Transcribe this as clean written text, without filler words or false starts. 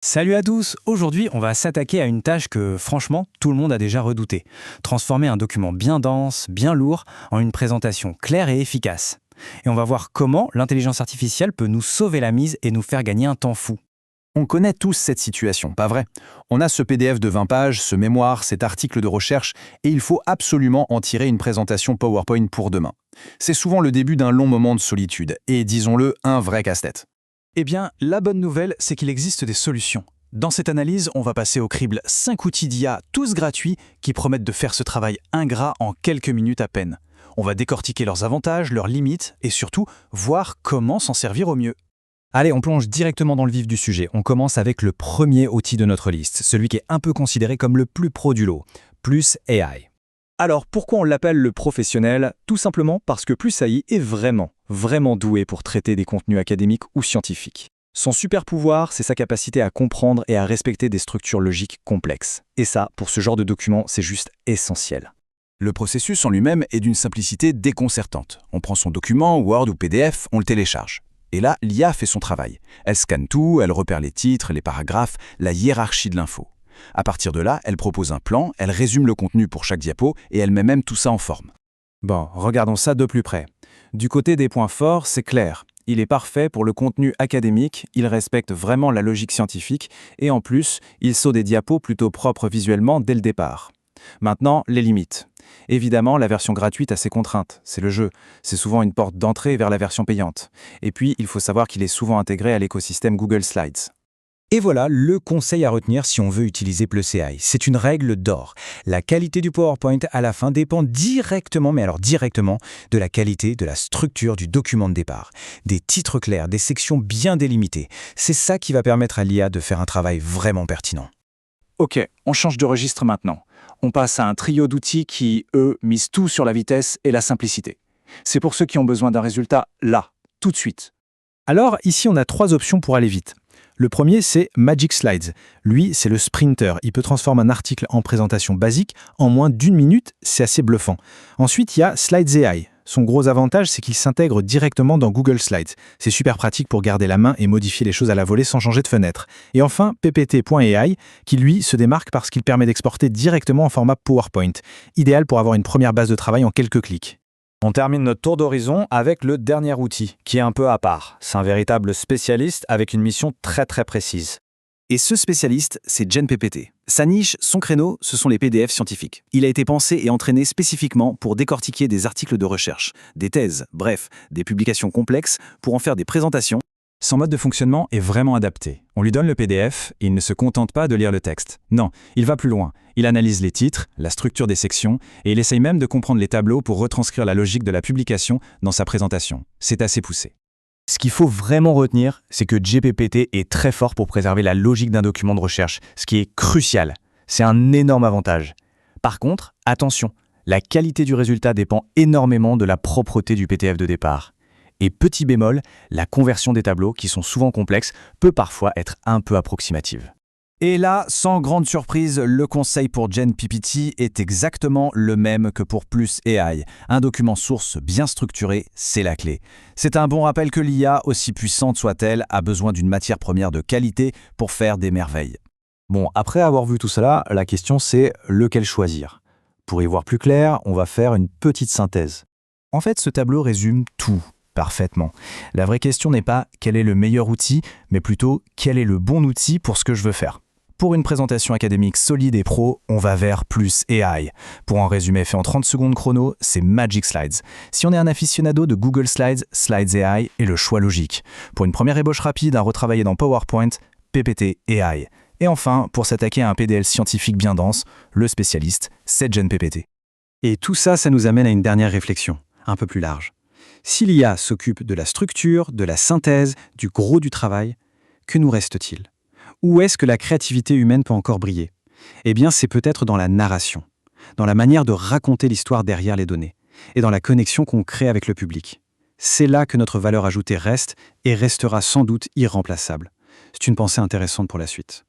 Salut à tous. Aujourd'hui, on va s'attaquer à une tâche que, franchement, tout le monde a déjà redoutée. Transformer un document bien dense, bien lourd, en une présentation claire et efficace. Et on va voir comment l'intelligence artificielle peut nous sauver la mise et nous faire gagner un temps fou. On connaît tous cette situation, pas vrai? On a ce PDF de 20 pages, ce mémoire, cet article de recherche, et il faut absolument en tirer une présentation PowerPoint pour demain. C'est souvent le début d'un long moment de solitude, et disons-le, un vrai casse-tête. Eh bien, la bonne nouvelle, c'est qu'il existe des solutions. Dans cette analyse, on va passer au crible 5 outils d'IA, tous gratuits, qui promettent de faire ce travail ingrat en quelques minutes à peine. On va décortiquer leurs avantages, leurs limites, et surtout, voir comment s'en servir au mieux. Allez, on plonge directement dans le vif du sujet. On commence avec le premier outil de notre liste, celui qui est un peu considéré comme le plus pro du lot, Plus AI. Alors, pourquoi on l'appelle le professionnel? Tout simplement parce que Plus AI est vraiment doué pour traiter des contenus académiques ou scientifiques. Son super pouvoir, c'est sa capacité à comprendre et à respecter des structures logiques complexes. Et ça, pour ce genre de document, c'est juste essentiel. Le processus en lui-même est d'une simplicité déconcertante. On prend son document, Word ou PDF, on le télécharge. Et là, l'IA fait son travail. Elle scanne tout, elle repère les titres, les paragraphes, la hiérarchie de l'info. À partir de là, elle propose un plan, elle résume le contenu pour chaque diapo et elle met même tout ça en forme. Bon, regardons ça de plus près. Du côté des points forts, c'est clair. Il est parfait pour le contenu académique, il respecte vraiment la logique scientifique et en plus, il saut des diapos plutôt propres visuellement dès le départ. Maintenant, les limites. Évidemment, la version gratuite a ses contraintes, c'est le jeu. C'est souvent une porte d'entrée vers la version payante. Et puis, il faut savoir qu'il est souvent intégré à l'écosystème Google Slides. Et voilà le conseil à retenir si on veut utiliser Plus AI. C'est une règle d'or. La qualité du PowerPoint à la fin dépend directement, mais alors directement, de la qualité de la structure du document de départ. Des titres clairs, des sections bien délimitées. C'est ça qui va permettre à l'IA de faire un travail vraiment pertinent. Ok, on change de registre maintenant. On passe à un trio d'outils qui, eux, misent tout sur la vitesse et la simplicité. C'est pour ceux qui ont besoin d'un résultat là, tout de suite. Alors, ici, on a 3 options pour aller vite. Le premier, c'est Magic Slides. Lui, c'est le sprinter. Il peut transformer un article en présentation basique en moins d'1 minute. C'est assez bluffant. Ensuite, il y a Slides AI. Son gros avantage, c'est qu'il s'intègre directement dans Google Slides. C'est super pratique pour garder la main et modifier les choses à la volée sans changer de fenêtre. Et enfin, PPT.AI, qui lui se démarque parce qu'il permet d'exporter directement en format PowerPoint. Idéal pour avoir une première base de travail en quelques clics. On termine notre tour d'horizon avec le dernier outil, qui est un peu à part. C'est un véritable spécialiste avec une mission très précise. Et ce spécialiste, c'est GenPPT. Sa niche, son créneau, ce sont les PDF scientifiques. Il a été pensé et entraîné spécifiquement pour décortiquer des articles de recherche, des thèses, bref, des publications complexes pour en faire des présentations. Son mode de fonctionnement est vraiment adapté. On lui donne le PDF, et il ne se contente pas de lire le texte. Non, il va plus loin. Il analyse les titres, la structure des sections, et il essaye même de comprendre les tableaux pour retranscrire la logique de la publication dans sa présentation. C'est assez poussé. Ce qu'il faut vraiment retenir, c'est que GPT est très fort pour préserver la logique d'un document de recherche, ce qui est crucial. C'est un énorme avantage. Par contre, attention, la qualité du résultat dépend énormément de la propreté du PDF de départ. Et petit bémol, la conversion des tableaux, qui sont souvent complexes, peut parfois être un peu approximative. Et là, sans grande surprise, le conseil pour GenPPT est exactement le même que pour Plus AI. Un document source bien structuré, c'est la clé. C'est un bon rappel que l'IA, aussi puissante soit-elle, a besoin d'une matière première de qualité pour faire des merveilles. Bon, après avoir vu tout cela, la question c'est lequel choisir. Pour y voir plus clair, on va faire une petite synthèse. En fait, ce tableau résume tout parfaitement. La vraie question n'est pas quel est le meilleur outil, mais plutôt quel est le bon outil pour ce que je veux faire. Pour une présentation académique solide et pro, on va vers Plus AI. Pour un résumé fait en 30 secondes chrono, c'est Magic Slides. Si on est un aficionado de Google Slides, Slides AI est le choix logique. Pour une première ébauche rapide à retravailler dans PowerPoint, PPT AI. Et enfin, pour s'attaquer à un PDL scientifique bien dense, le spécialiste, c'est GenPPT. Et tout ça, ça nous amène à une dernière réflexion, un peu plus large. Si l'IA s'occupe de la structure, de la synthèse, du gros du travail, que nous reste-t-il ? Où est-ce que la créativité humaine peut encore briller ? Eh bien, c'est peut-être dans la narration, dans la manière de raconter l'histoire derrière les données, et dans la connexion qu'on crée avec le public. C'est là que notre valeur ajoutée reste et restera sans doute irremplaçable. C'est une pensée intéressante pour la suite.